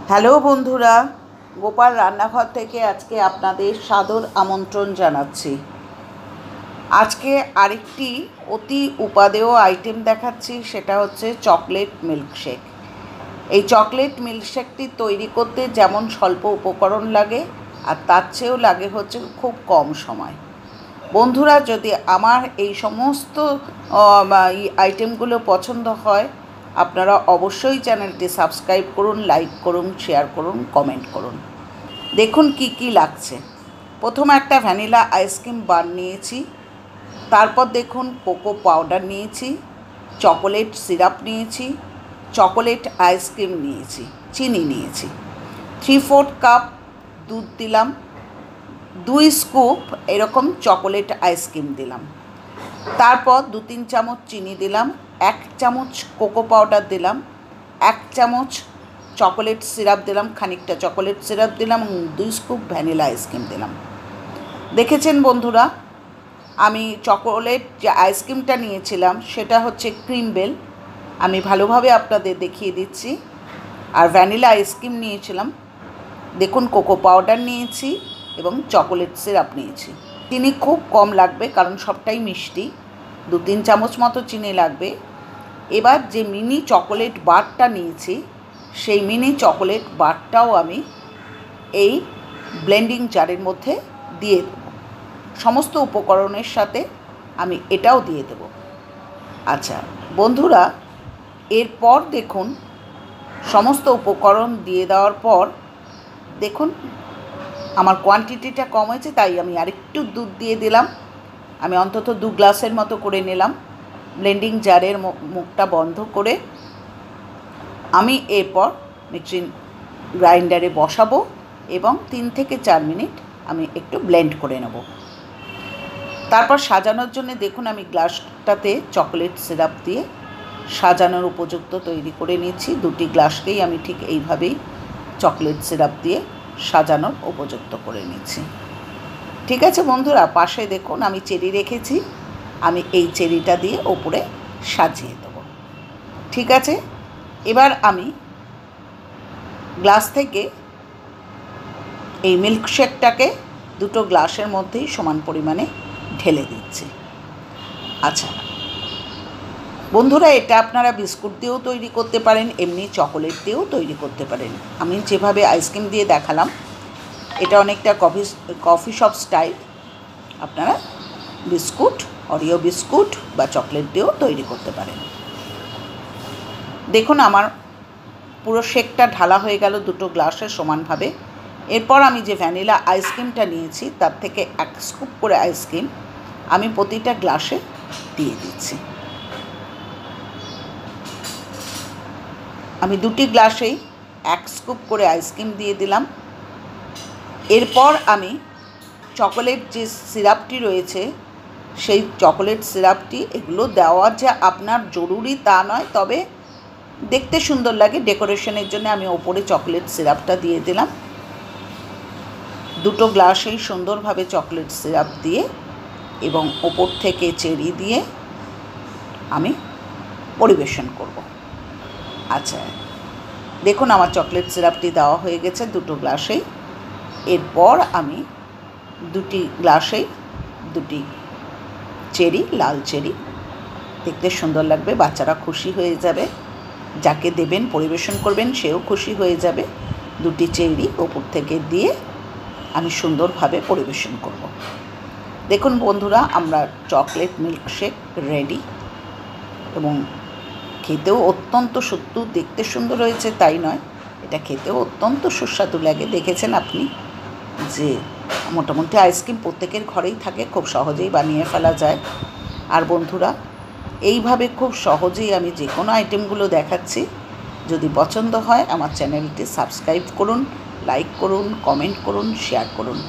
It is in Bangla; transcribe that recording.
হ্যালো বন্ধুরা, গোপাল রান্নাঘর থেকে আজকে আপনাদের সাদর আমন্ত্রণ জানাচ্ছি। আজকে আরেকটি অতি উপাদেয় আইটেম দেখাচ্ছি, সেটা হচ্ছে চকলেট মিল্কশেক। এই চকলেট মিল্কশেকটি তৈরি করতে যেমন স্বল্প উপকরণ লাগে, আর তার চেয়েও লাগে হচ্ছে খুব কম সময়। বন্ধুরা, যদি আমার এই সমস্ত আইটেমগুলো পছন্দ হয়, আপনারা অবশ্যই চ্যানেলটি সাবস্ক্রাইব করুন, লাইক করুন, শেয়ার করুন, কমেন্ট করুন। দেখুন কি কি লাগছে। প্রথমে একটা ভ্যানিলা আইসক্রিম বার নিয়েছি, তারপর দেখুন কোকো পাউডার নিয়েছি, চকোলেট সিরাপ নিয়েছি, চকোলেট আইসক্রিম নিয়েছি, চিনি নিয়েছি, 3/4 কাপ দুধ দিলাম, 2 স্কুপ এরকম চকোলেট আইসক্রিম দিলাম, তারপর 2-3 চামচ চিনি দিলাম, 1 চামচ কোকো পাউডার দিলাম, 1 চামচ চকোলেট সিরাপ দিলাম, খানিকটা চকোলেট সিরাপ দিলাম এবং 2 স্কুপ ভ্যানিলা আইসক্রিম দিলাম। দেখেছেন বন্ধুরা, আমি চকোলেট যে আইসক্রিমটা নিয়েছিলাম সেটা হচ্ছে ক্রিম বেল, আমি ভালোভাবে আপনাদের দেখিয়ে দিচ্ছি। আর ভ্যানিলা আইসক্রিম নিয়েছিলাম, দেখুন কোকো পাউডার নিয়েছি এবং চকোলেট সিরাপ নিয়েছি। চিনি খুব কম লাগবে কারণ সবটাই মিষ্টি, 2-3 চামচ মতো চিনি লাগবে। এবার যে মিনি চকোলেট বারটা নিয়েছি, সেই মিনি চকোলেট বারটাও আমি এই ব্লেন্ডিং জারের মধ্যে দিয়ে দেব। সমস্ত উপকরণের সাথে আমি এটাও দিয়ে দেব। আচ্ছা বন্ধুরা, এরপর দেখুন সমস্ত উপকরণ দিয়ে দেওয়ার পর দেখুন আমার কোয়ান্টিটিটা কম হয়েছে, তাই আমি আরেকটু দুধ দিয়ে দিলাম। আমি অন্তত 2 গ্লাসের মতো করে নিলাম। ব্লেন্ডিং জারের মুখটা বন্ধ করে আমি এরপর মিক্সিং গ্রাইন্ডারে বসাবো এবং 3 থেকে 4 মিনিট আমি একটু ব্লেন্ড করে নেব। তারপর সাজানোর জন্য দেখুন আমি গ্লাসটাতে চকোলেট সিরাপ দিয়ে সাজানোর উপযুক্ত তৈরি করে নিচ্ছি। 2টি গ্লাসকেই আমি ঠিক এইভাবেই চকলেট সিরাপ দিয়ে সাজানোর উপযুক্ত করে নিচ্ছি। ঠিক আছে বন্ধুরা, পাশে দেখুন আমি চেরি রেখেছি, আমি এই চেরিটা দিয়ে ওপরে সাজিয়ে দেব। ঠিক আছে, এবার আমি গ্লাস থেকে এই মিল্কশেকটাকে 2টো গ্লাসের মধ্যেই সমান পরিমাণে ঢেলে দিচ্ছি। আচ্ছা বন্ধুরা, এটা আপনারা বিস্কুট দিয়েও তৈরি করতে পারেন, এমনি চকোলেট দিয়েও তৈরি করতে পারেন। আমি যেভাবে আইসক্রিম দিয়ে দেখালাম, এটা অনেকটা কফি শপ স্টাইল। আপনারা বিস্কুট, অরিও বিস্কুট বা চকলেট দিয়েও তৈরি করতে পারেন। দেখুন আমার পুরো শেকটা ঢালা হয়ে গেল 2টো গ্লাসে সমানভাবে। এরপর আমি যে ভ্যানিলা আইসক্রিমটা নিয়েছি, তার থেকে 1 স্কুপ করে আইসক্রিম আমি প্রতিটা গ্লাসে দিয়ে দিচ্ছি। আমি 2টি গ্লাসেই 1 স্কুপ করে আইসক্রিম দিয়ে দিলাম। এরপর আমি চকোলেট যে সিরাপটি রয়েছে, সেই চকোলেট সিরাপটি, এগুলো দেওয়া যে আপনার জরুরি তা নয়, তবে দেখতে সুন্দর লাগে ডেকোরেশনের জন্য আমি ওপরে চকোলেট সিরাপটা দিয়ে দিলাম। 2টো গ্লাসেই সুন্দরভাবে চকোলেট সিরাপ দিয়ে এবং ওপর থেকে চেরি দিয়ে আমি পরিবেশন করব। আচ্ছা দেখুন আমার চকলেট সিরাপটি দেওয়া হয়ে গেছে 2টো গ্লাসেই। এরপর আমি 2টি গ্লাসেই 2টি চেরি, লাল চেরি, দেখতে সুন্দর লাগবে, বাচ্চারা খুশি হয়ে যাবে, যাকে দেবেন পরিবেশন করবেন সেও খুশি হয়ে যাবে। 2টি চেরি ওপর থেকে দিয়ে আমি সুন্দরভাবে পরিবেশন করব। দেখুন বন্ধুরা, আমরা চকলেট মিল্কশেক রেডি এবং খেতেও অত্যন্ত সুস্বাদু। দেখতে সুন্দর হয়েছে তাই নয়, এটা খেতেও অত্যন্ত সুস্বাদু লাগে। দেখেছেন আপনি যে মোটামুটি আইসক্রিম প্রত্যেকের ঘরেই থাকে, খুব সহজেই বানিয়ে ফেলা যায়। আর বন্ধুরা, এইভাবে খুব সহজেই আমি যে কোনো আইটেমগুলো দেখাচ্ছি। যদি পছন্দ হয় আমার চ্যানেলটি সাবস্ক্রাইব করুন, লাইক করুন, কমেন্ট করুন, শেয়ার করুন।